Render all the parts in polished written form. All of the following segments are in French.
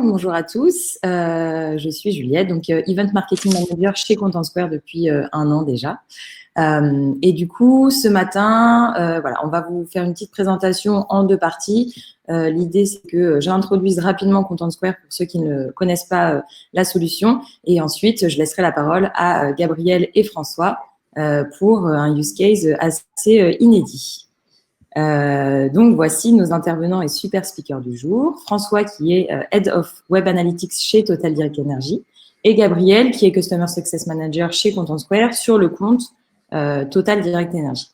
Bonjour à tous, je suis Juliette, donc Event Marketing Manager chez Content Square depuis 1 an déjà. Et du coup, ce matin, voilà, on va vous faire une petite présentation en 2 parties. L'idée, c'est que j'introduise rapidement Content Square pour ceux qui ne connaissent pas la solution. Et ensuite, je laisserai la parole à Gabriel et François pour un use case assez inédit. Donc, voici nos intervenants et super speakers du jour. François, qui est Head of Web Analytics chez Total Direct Energy, et Gabriel, qui est Customer Success Manager chez Content Square sur le compte Total Direct Energy.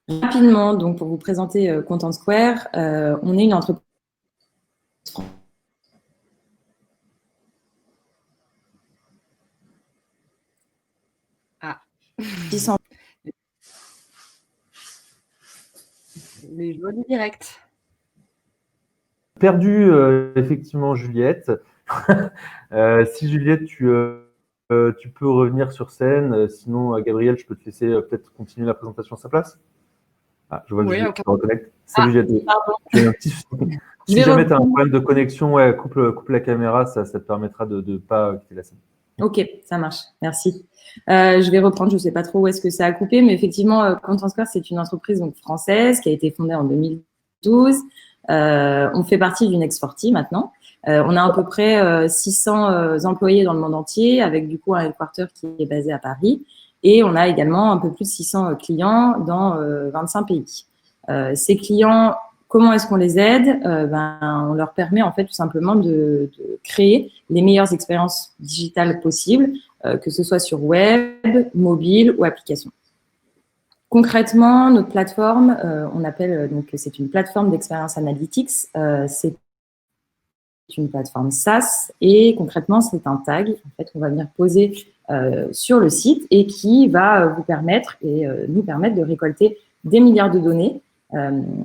Rapidement, donc, pour vous présenter Content Square, on est une entreprise Les jolis directs. Perdu, effectivement, Juliette. Si Juliette, tu peux revenir sur scène. Sinon, Gabriel, je peux te laisser peut-être continuer la présentation à sa place. Ah, je vois que Oui, Juliette se reconnecte. Salut Juliette. Tu as un petit... Si jamais tu as un problème de connexion, ouais, coupe la caméra, ça te permettra de ne pas quitter la scène. Ok, ça marche. Merci. Je vais reprendre, je ne sais pas trop où est-ce que ça a coupé, mais effectivement, Content Square, c'est une entreprise donc, française qui a été fondée en 2012. On fait partie du Next 40 maintenant. On a à peu près 600 employés dans le monde entier, avec du coup un headquarter qui est basé à Paris. Et on a également un peu plus de 600 clients dans 25 pays. Ces clients, comment est-ce qu'on les aide? On leur permet en fait tout simplement de créer les meilleures expériences digitales possibles, que ce soit sur web, mobile ou application. Concrètement, notre plateforme, on appelle donc c'est une plateforme d'expérience analytics. C'est une plateforme SaaS et concrètement c'est un tag en fait qu'on va venir poser sur le site et qui va vous permettre et nous permettre de récolter des milliards de données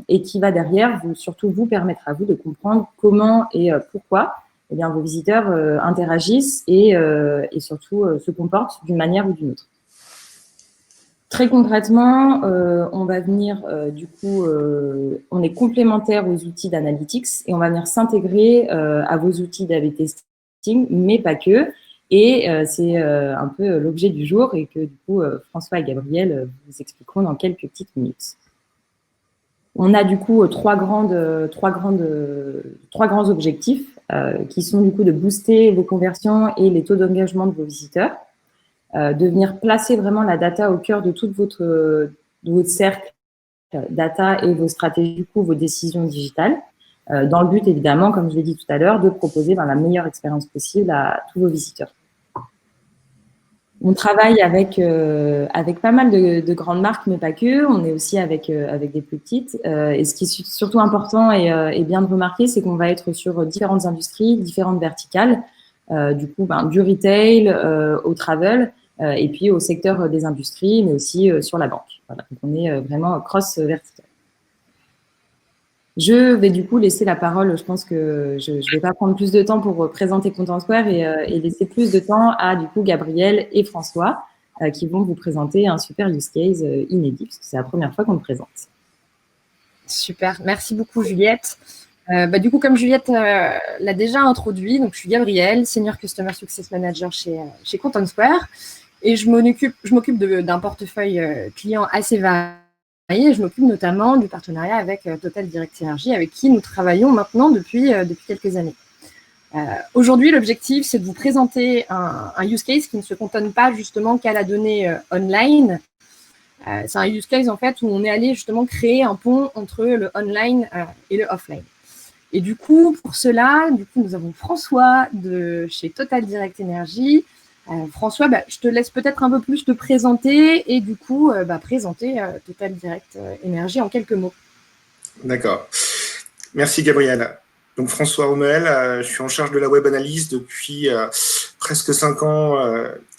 et qui va derrière surtout vous permettre à vous de comprendre comment et pourquoi eh bien, vos visiteurs interagissent et surtout se comportent d'une manière ou d'une autre. Très concrètement, on va venir, on est complémentaire aux outils d'analytics et on va venir s'intégrer à vos outils d'A/B testing, mais pas que. Et c'est un peu l'objet du jour et que du coup, François et Gabriel vous expliqueront dans quelques petites minutes. On a du coup trois grands objectifs qui sont du coup de booster vos conversions et les taux d'engagement de vos visiteurs. De venir placer vraiment la data au cœur de tout votre cercle data et vos stratégies, du coup, vos décisions digitales, dans le but, évidemment, comme je l'ai dit tout à l'heure, de proposer la meilleure expérience possible à tous vos visiteurs. On travaille avec pas mal de grandes marques, mais pas que. On est aussi avec des plus petites. Et ce qui est surtout important et bien de remarquer, c'est qu'on va être sur différentes industries, différentes verticales, du coup, du retail au travel, et puis au secteur des industries, mais aussi sur la banque. Voilà. Donc, on est vraiment cross-vertical. Je vais du coup laisser la parole, je pense que je ne vais pas prendre plus de temps pour présenter Content Square et laisser plus de temps à du coup Gabriel et François qui vont vous présenter un super use case inédit, parce que c'est la première fois qu'on le présente. Super, merci beaucoup Juliette. Du coup, comme Juliette l'a déjà introduit, donc je suis Gabrielle, Senior Customer Success Manager chez Content Square, et je m'occupe d'un portefeuille client assez varié. Je m'occupe notamment du partenariat avec Total Direct Energy, avec qui nous travaillons maintenant depuis quelques années. Aujourd'hui, l'objectif, c'est de vous présenter un use case qui ne se cantonne pas justement qu'à la donnée online. C'est un use case en fait où on est allé justement créer un pont entre le online et le offline. Et du coup, pour cela, nous avons François de chez Total Direct Energy. François, je te laisse peut-être un peu plus te présenter et du coup présenter Total Direct Energy en quelques mots. D'accord. Merci Gabrielle. Donc François Rommel, je suis en charge de la web analyse depuis presque 5 ans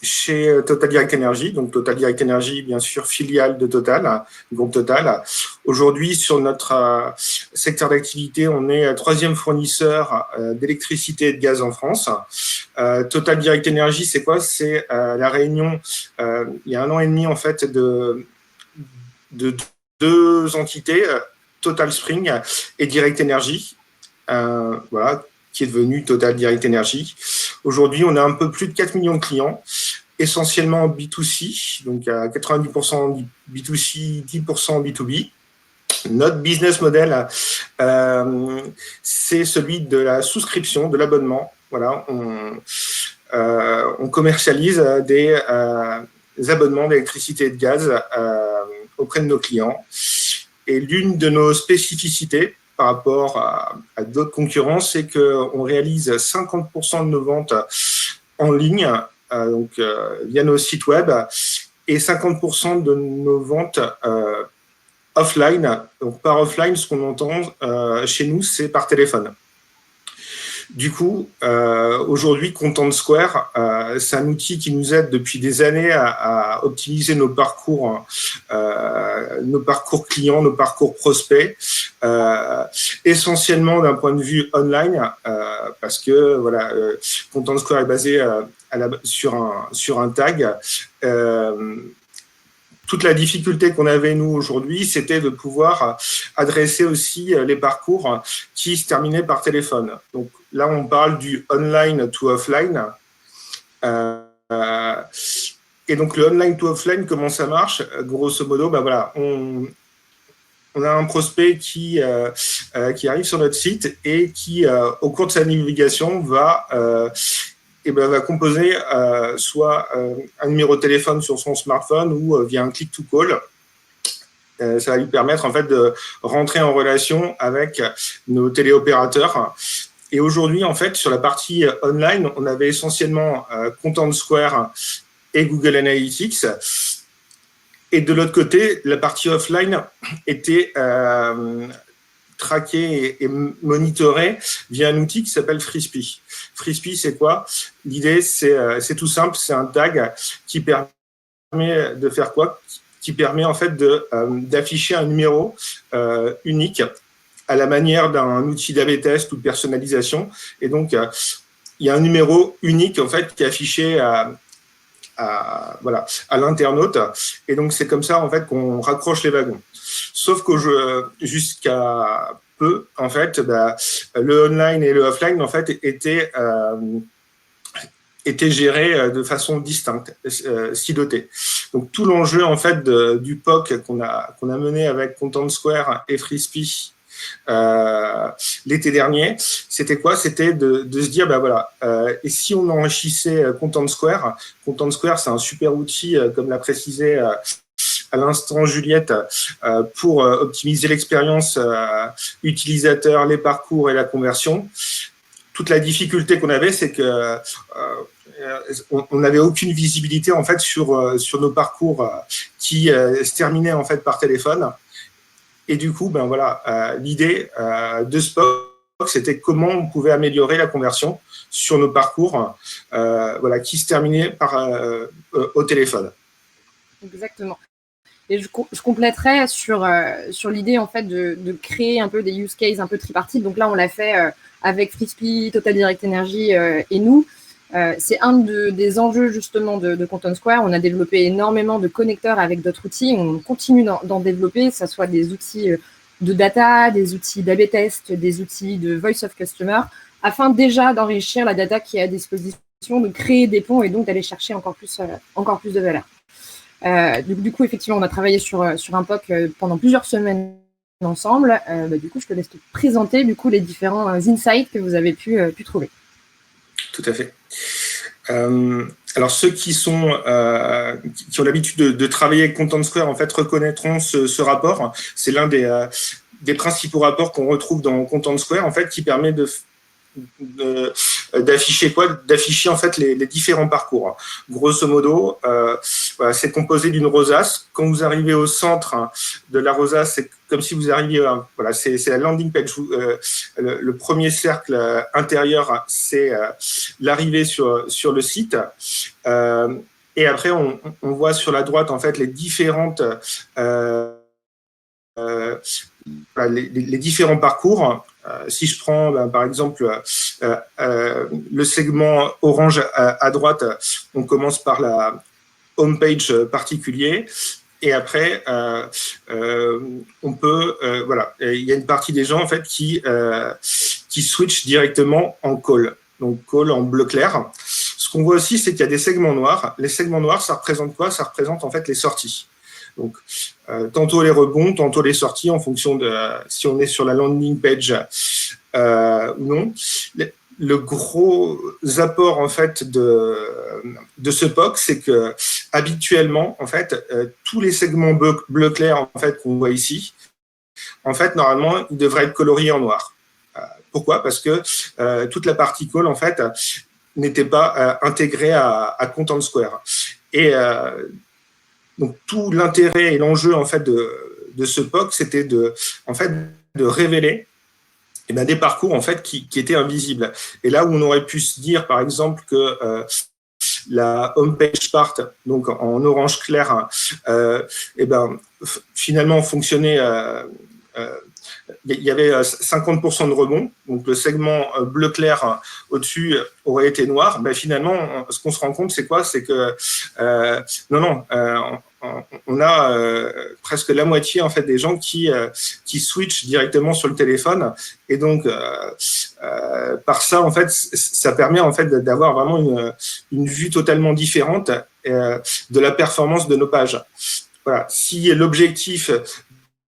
chez Total Direct Energy. Donc Total Direct Energy, bien sûr, filiale de Total, groupe Total. Aujourd'hui, sur notre secteur d'activité, on est 3e fournisseur d'électricité et de gaz en France. Total Direct Energy, c'est quoi? C'est la réunion, il y a 1 an et demi en fait, de 2 entités, Total Spring et Direct Energy. voilà, qui est devenu Total Direct Energy. Aujourd'hui, on a un peu plus de 4 millions de clients, essentiellement en B2C, donc à 90% B2C, 10% B2B. Notre business model, c'est celui de la souscription, de l'abonnement. Voilà, on commercialise des abonnements d'électricité et de gaz auprès de nos clients. Et l'une de nos spécificités par rapport à d'autres concurrents, c'est qu'on réalise 50% de nos ventes en ligne, donc via nos sites web, et 50% de nos ventes offline. Donc par offline, ce qu'on entend chez nous, c'est par téléphone. Du coup, aujourd'hui, Content Square, c'est un outil qui nous aide depuis des années à optimiser nos parcours clients, nos parcours prospects, essentiellement d'un point de vue online, parce que voilà, Content Square est basé sur un tag. Toute la difficulté qu'on avait, nous, aujourd'hui, c'était de pouvoir adresser aussi les parcours qui se terminaient par téléphone. Donc là, on parle du online to offline. Et donc, le online to offline, comment ça marche? Grosso modo, ben voilà, on a un prospect qui arrive sur notre site et qui, au cours de sa navigation, va composer soit un numéro de téléphone sur son smartphone ou via un click-to-call. Ça va lui permettre en fait de rentrer en relation avec nos téléopérateurs. Et aujourd'hui, en fait, sur la partie online, on avait essentiellement Content Square et Google Analytics. Et de l'autre côté, la partie offline était traqué et monitoré via un outil qui s'appelle Frisbee. Frisbee, c'est quoi? L'idée, c'est tout simple, c'est un tag qui permet de faire quoi? Qui permet en fait d'afficher un numéro unique à la manière d'un outil d'A/B test ou de personnalisation. Et donc, il y a un numéro unique en fait qui est affiché à l'internaute. Et donc, c'est comme ça en fait qu'on raccroche les wagons. Sauf que jusqu'à peu, en fait, le online et le offline en fait étaient gérés de façon distincte, silotés. Donc tout l'enjeu en fait du POC qu'on a mené avec Content Square et Frisbee l'été dernier, c'était quoi? C'était de se dire, et si on enrichissait Content Square? Content Square, c'est un super outil, comme l'a précisé à l'instant Juliette, pour optimiser l'expérience utilisateur, les parcours et la conversion. Toute la difficulté qu'on avait, c'est que on n'avait aucune visibilité en fait sur nos parcours qui se terminaient en fait par téléphone. Et du coup, l'idée de ce POC, c'était comment on pouvait améliorer la conversion sur nos parcours qui se terminaient au téléphone. Exactement. Et je compléterais sur l'idée en fait de créer un peu des use cases un peu tripartites. Donc là, on l'a fait avec Frisbee, Total Direct Energy et nous. C'est un des enjeux justement de Content Square. On a développé énormément de connecteurs avec d'autres outils. On continue d'en développer, que ce soit des outils de data, des outils d'A/B test, des outils de Voice of Customer, afin déjà d'enrichir la data qui est à disposition, de créer des ponts et donc d'aller chercher encore plus de valeur. Du coup, effectivement, on a travaillé sur un POC pendant plusieurs semaines ensemble. Du coup, je te laisse te présenter les différents insights que vous avez pu trouver. Tout à fait. Alors, ceux qui ont l'habitude de travailler avec Content Square, en fait, reconnaîtront ce rapport. C'est l'un des principaux rapports qu'on retrouve dans Content Square, en fait, qui permet d'afficher en fait les différents parcours. Grosso modo, c'est composé d'une rosace. Quand vous arrivez au centre de la rosace, c'est comme si vous arriviez c'est la landing page. Le premier cercle intérieur, c'est l'arrivée sur le site. Et après, on voit sur la droite en fait les différentes les différents parcours. Si je prends par exemple le segment orange à droite, on commence par la homepage particulier et après on peut il y a une partie des gens en fait qui qui switch directement en call. Donc, call en bleu clair. Ce qu'on voit aussi, c'est qu'il y a des segments noirs. Les segments noirs, ça représente quoi? Ça représente en fait les sorties. Donc, tantôt les rebonds, tantôt les sorties en fonction de si on est sur la landing page ou non. Le gros apport en fait de ce POC, c'est que habituellement, en fait, tous les segments bleu clair en fait qu'on voit ici, en fait, normalement, ils devraient être coloriés en noir. Pourquoi? Parce que toute la partie call, en fait, n'était pas intégrée à Content Square. Et donc, tout l'intérêt et l'enjeu, en fait, de ce POC, c'était de révéler des parcours, en fait, qui étaient invisibles. Et là où on aurait pu se dire, par exemple, que la homepage part, donc en orange clair, finalement fonctionnait. Il y avait 50% de rebond, donc le segment bleu clair au-dessus aurait été noir. Finalement, ce qu'on se rend compte, c'est quoi? C'est que on a presque la moitié en fait des gens qui switchent directement sur le téléphone, et donc par ça en fait, ça permet en fait d'avoir vraiment une vue totalement différente de la performance de nos pages. Voilà. Si l'objectif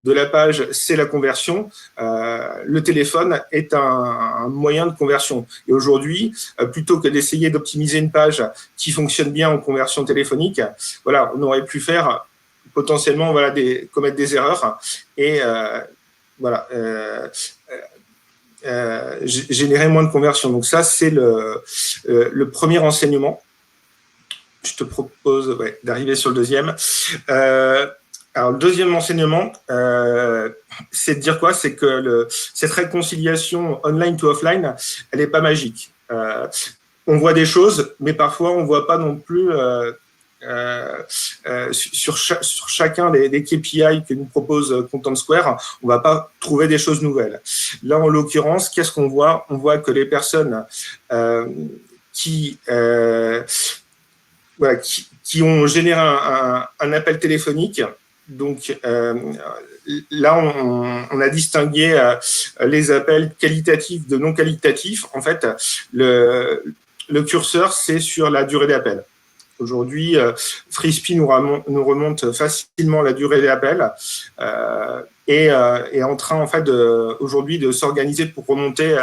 de la page, c'est la conversion, le téléphone est un moyen de conversion. Et aujourd'hui, plutôt que d'essayer d'optimiser une page qui fonctionne bien en conversion téléphonique, voilà, on aurait pu faire potentiellement commettre des erreurs et générer moins de conversion. Donc ça, c'est le premier enseignement. Je te propose d'arriver sur le deuxième. Alors, le deuxième enseignement, c'est de dire quoi? C'est que cette réconciliation online to offline, elle n'est pas magique. On voit des choses, mais parfois, on ne voit pas non plus sur chacun des KPI que nous propose Content Square, on ne va pas trouver des choses nouvelles. Là, en l'occurrence, qu'est-ce qu'on voit? On voit que les personnes qui ont généré un appel téléphonique. Donc là, on a distingué les appels qualitatifs de non qualitatifs. En fait, le curseur, c'est sur la durée d'appel. Aujourd'hui, Frisbee nous remonte facilement la durée d'appel et est en train en fait aujourd'hui de s'organiser pour remonter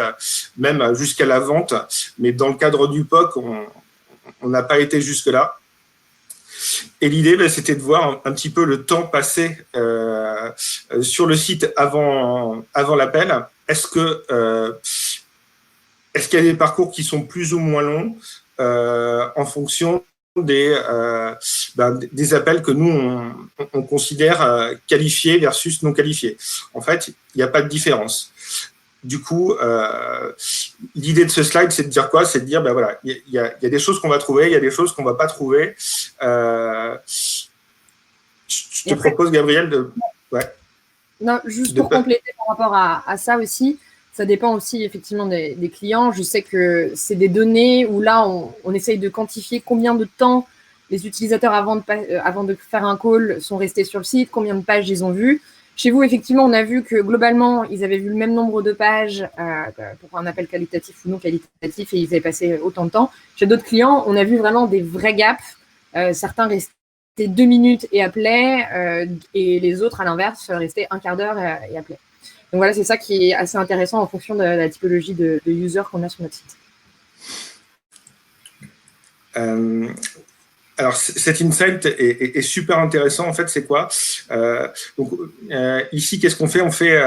même jusqu'à la vente. Mais dans le cadre du POC, on n'a pas été jusque-là. Et l'idée, c'était de voir un petit peu le temps passé sur le site avant l'appel. Est-ce qu'il y a des parcours qui sont plus ou moins longs en fonction des appels que nous, on considère qualifiés versus non qualifiés? En fait, il n'y a pas de différence. Du coup, l'idée de ce slide, c'est de dire quoi? C'est de dire, il y a des choses qu'on va trouver, il y a des choses qu'on ne va pas trouver. Je te propose, Gabriel, de… Ouais. Non, juste pour compléter par rapport à ça aussi, ça dépend aussi effectivement des clients. Je sais que c'est des données où là, on essaye de quantifier combien de temps les utilisateurs, avant de faire un call, sont restés sur le site, combien de pages ils ont vues. Chez vous, effectivement, on a vu que globalement, ils avaient vu le même nombre de pages pour un appel qualitatif ou non qualitatif et ils avaient passé autant de temps. Chez d'autres clients, on a vu vraiment des vrais gaps. Certains restaient 2 minutes et appelaient et les autres, à l'inverse, restaient un quart d'heure et appelaient. Donc voilà, c'est ça qui est assez intéressant en fonction de la typologie de user qu'on a sur notre site. Alors, cet insight est super intéressant. En fait, c'est quoi? Ici, qu'est-ce qu'on fait? On fait,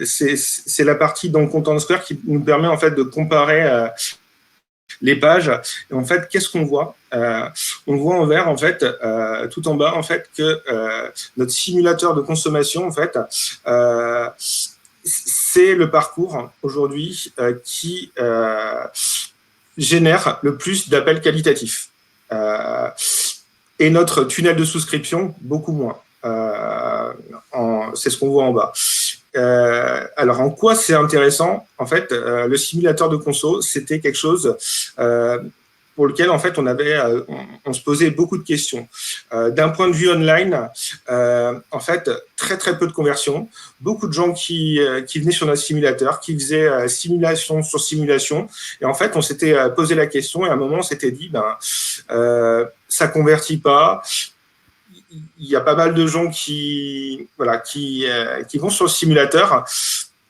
c'est la partie dans Content Square qui nous permet en fait de comparer les pages. Et en fait, qu'est-ce qu'on voit? On voit en vert, en fait, tout en bas, en fait, que notre simulateur de consommation, en fait, c'est le parcours aujourd'hui qui génère le plus d'appels qualitatifs. Et notre tunnel de souscription, beaucoup moins. C'est ce qu'on voit en bas. Alors, en quoi c'est intéressant? En fait, le simulateur de conso, c'était quelque chose pour lequel en fait on se posait beaucoup de questions. D'un point de vue online, en fait très très peu de conversions, beaucoup de gens qui venaient sur notre simulateur, qui faisaient simulation sur simulation, et en fait on s'était posé la question et à un moment on s'était dit ça convertit pas. Il y a pas mal de gens qui vont sur le simulateur.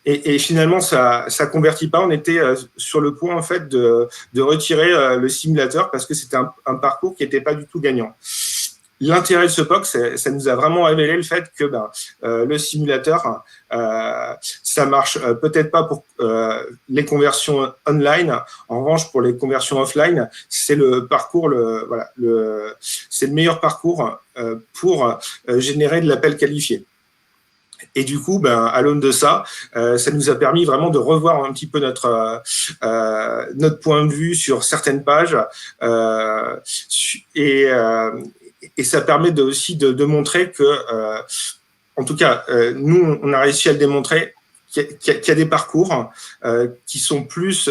Et finalement, ça convertit pas. On était sur le point en fait de retirer le simulateur parce que c'était un parcours qui n'était pas du tout gagnant. L'intérêt de ce POC, ça nous a vraiment révélé le fait que le simulateur, ça marche peut-être pas pour les conversions online. En revanche, pour les conversions offline, c'est le parcours, c'est le meilleur parcours pour générer de l'appel qualifié. Et du coup, à l'aune de ça, ça nous a permis vraiment de revoir un petit peu notre point de vue sur certaines pages et ça permet aussi de montrer que, en tout cas, nous, on a réussi à le démontrer qu'il y a des parcours qui sont plus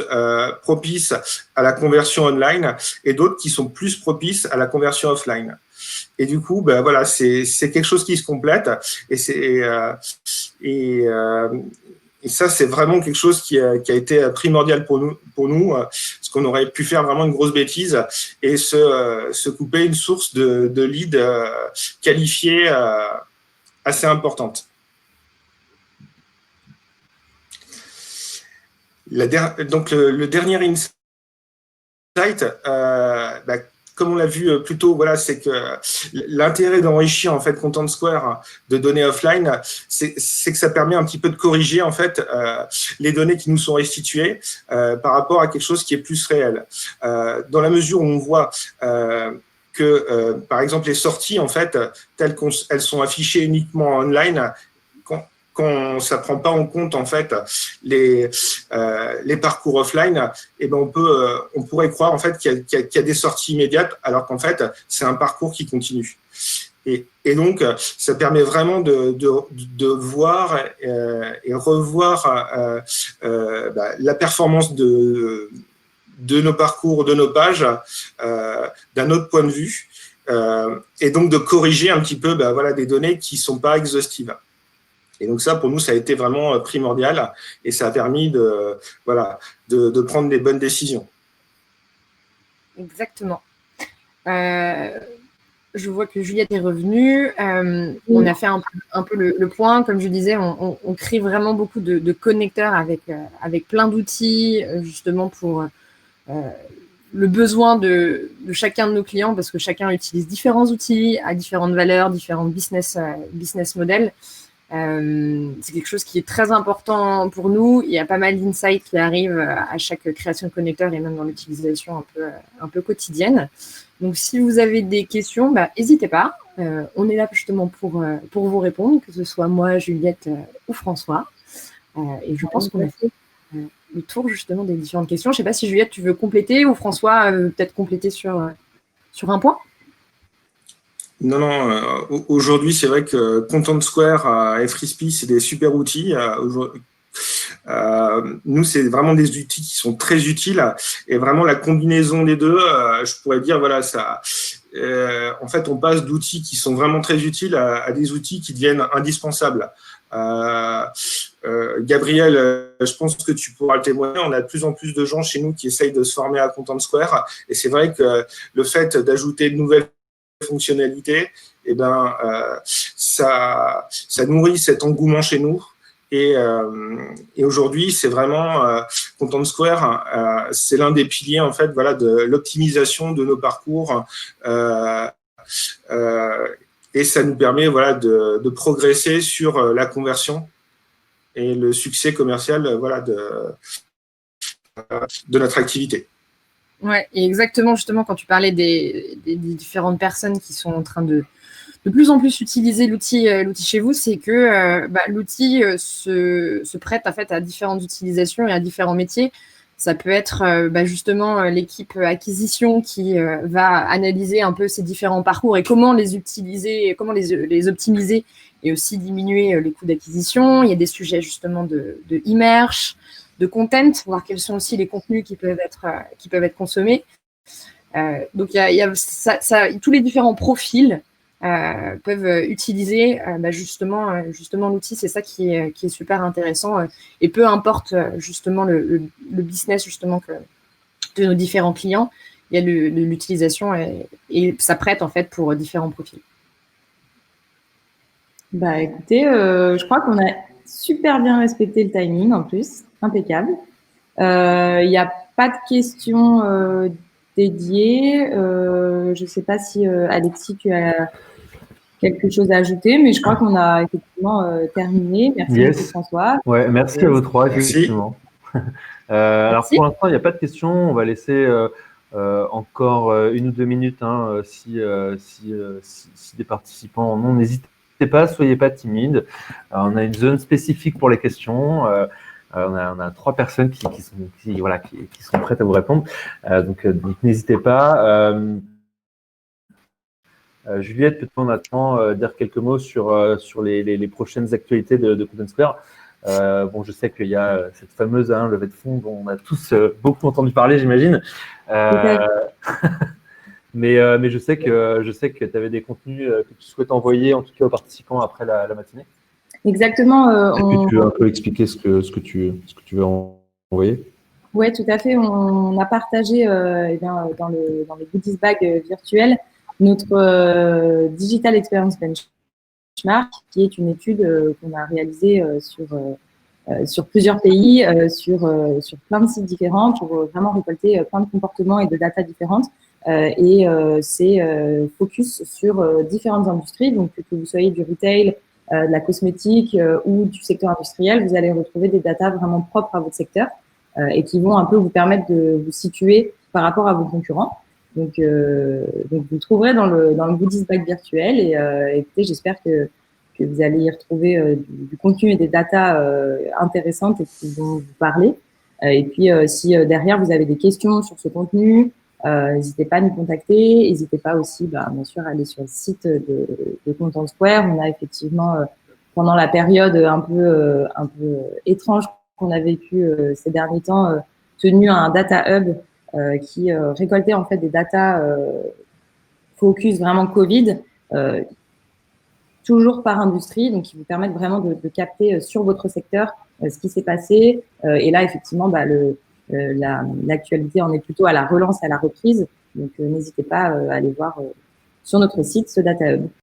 propices à la conversion online et d'autres qui sont plus propices à la conversion offline. Et du coup, c'est quelque chose qui se complète et ça, c'est vraiment quelque chose qui a été primordial pour nous parce qu'on aurait pu faire vraiment une grosse bêtise et se couper une source de leads qualifiés assez importante. Donc, le dernier insight, comme on l'a vu plus tôt, c'est que l'intérêt d'enrichir en fait Content Square de données offline, c'est que ça permet un petit peu de corriger en fait les données qui nous sont restituées par rapport à quelque chose qui est plus réel. Dans la mesure où on voit que par exemple les sorties en fait telles qu'elles sont affichées uniquement online, quand ça prend pas en compte en fait les parcours offline, on pourrait croire en fait qu'il y a des sorties immédiates alors qu'en fait c'est un parcours qui continue. Et donc ça permet vraiment de voir et revoir la performance de nos parcours, de nos pages d'un autre point de vue et donc de corriger un petit peu des données qui sont pas exhaustives. Et donc ça, pour nous, ça a été vraiment primordial et ça a permis de prendre des bonnes décisions. Exactement. Je vois que Juliette est revenue. On a fait un peu le point. Comme je disais, on crée vraiment beaucoup de connecteurs avec plein d'outils, justement pour le besoin de chacun de nos clients, parce que chacun utilise différents outils à différentes valeurs, différents business models. C'est quelque chose qui est très important pour nous. Il y a pas mal d'insights qui arrivent à chaque création de connecteur et même dans l'utilisation un peu quotidienne. Donc, si vous avez des questions, n'hésitez pas. On est là justement pour vous répondre, que ce soit moi, Juliette ou François. Et je pense qu'on a fait le tour justement des différentes questions. Je ne sais pas si Juliette, tu veux compléter ou François peut-être compléter sur un point. Non. Aujourd'hui, c'est vrai que Content Square et FreeSpi, c'est des super outils. Nous, c'est vraiment des outils qui sont très utiles et vraiment la combinaison des deux, je pourrais dire, en fait, on passe d'outils qui sont vraiment très utiles à des outils qui deviennent indispensables. Gabriel, je pense que tu pourras le témoigner, on a de plus en plus de gens chez nous qui essayent de se former à Content Square et c'est vrai que le fait d'ajouter de nouvelles fonctionnalités, ça nourrit cet engouement chez nous. Et aujourd'hui, c'est vraiment Content Square, c'est l'un des piliers en fait, de l'optimisation de nos parcours. Et ça nous permet de progresser sur la conversion et le succès commercial de notre activité. Ouais, et exactement, justement, quand tu parlais des différentes personnes qui sont en train de plus en plus utiliser l'outil chez vous, c'est que l'outil se prête en fait à différentes utilisations et à différents métiers. Ça peut être justement l'équipe acquisition qui va analyser un peu ces différents parcours et comment les utiliser, comment les optimiser et aussi diminuer les coûts d'acquisition. Il y a des sujets justement de e-merch, de content, voir quels sont aussi les contenus qui peuvent être consommés. Donc, il y a tous les différents profils peuvent utiliser justement l'outil. C'est ça qui est super intéressant. Et peu importe justement le business justement de nos différents clients, il y a l'utilisation et ça prête en fait pour différents profils. Bah écoutez, je crois qu'on a super bien respecté le timing en plus, impeccable. Il n'y a pas de questions dédiées. Je ne sais pas si Alexis, tu as quelque chose à ajouter, mais je crois qu'on a effectivement terminé. Merci beaucoup François. Ouais, merci à vous trois, effectivement. Alors pour l'instant, il n'y a pas de questions. On va laisser encore 1 ou 2 minutes si des participants en ont. N'hésitez pas, soyez pas timides. On a une zone spécifique pour les questions. On a 3 personnes qui sont prêtes à vous répondre. Donc n'hésitez pas. Juliette, peut-être en attendant dire quelques mots sur les prochaines actualités de Content Square. Bon, je sais qu'il y a cette fameuse levée de fonds dont on a tous beaucoup entendu parler, j'imagine. Mais je sais que tu avais des contenus que tu souhaites envoyer, en tout cas aux participants après la matinée. Exactement. Est-ce que tu veux un peu expliquer ce que tu veux envoyer? Oui, tout à fait. On a partagé dans les goodies bags virtuels notre Digital Experience Benchmark, qui est une étude qu'on a réalisée sur plusieurs pays, sur plein de sites différents, pour vraiment récolter plein de comportements et de data différentes. C'est focus sur différentes industries. Donc, que vous soyez du retail, de la cosmétique ou du secteur industriel, vous allez retrouver des data vraiment propres à votre secteur et qui vont un peu vous permettre de vous situer par rapport à vos concurrents. Donc vous le trouverez dans le goodies bag virtuel. Et écoutez, j'espère que vous allez y retrouver du contenu et des datas intéressantes et qui vont vous parler. Et puis, si derrière, vous avez des questions sur ce contenu, n'hésitez pas à nous contacter. N'hésitez pas aussi, bien sûr, à aller sur le site de Content Square. On a effectivement, pendant la période un peu étrange qu'on a vécue ces derniers temps, tenu un data hub qui récoltait en fait des datas focus vraiment Covid, toujours par industrie, donc qui vous permettent vraiment de capter sur votre secteur ce qui s'est passé. Et là, effectivement, l'actualité en est plutôt à la relance, à la reprise. Donc, n'hésitez pas à aller voir sur notre site ce Data Hub.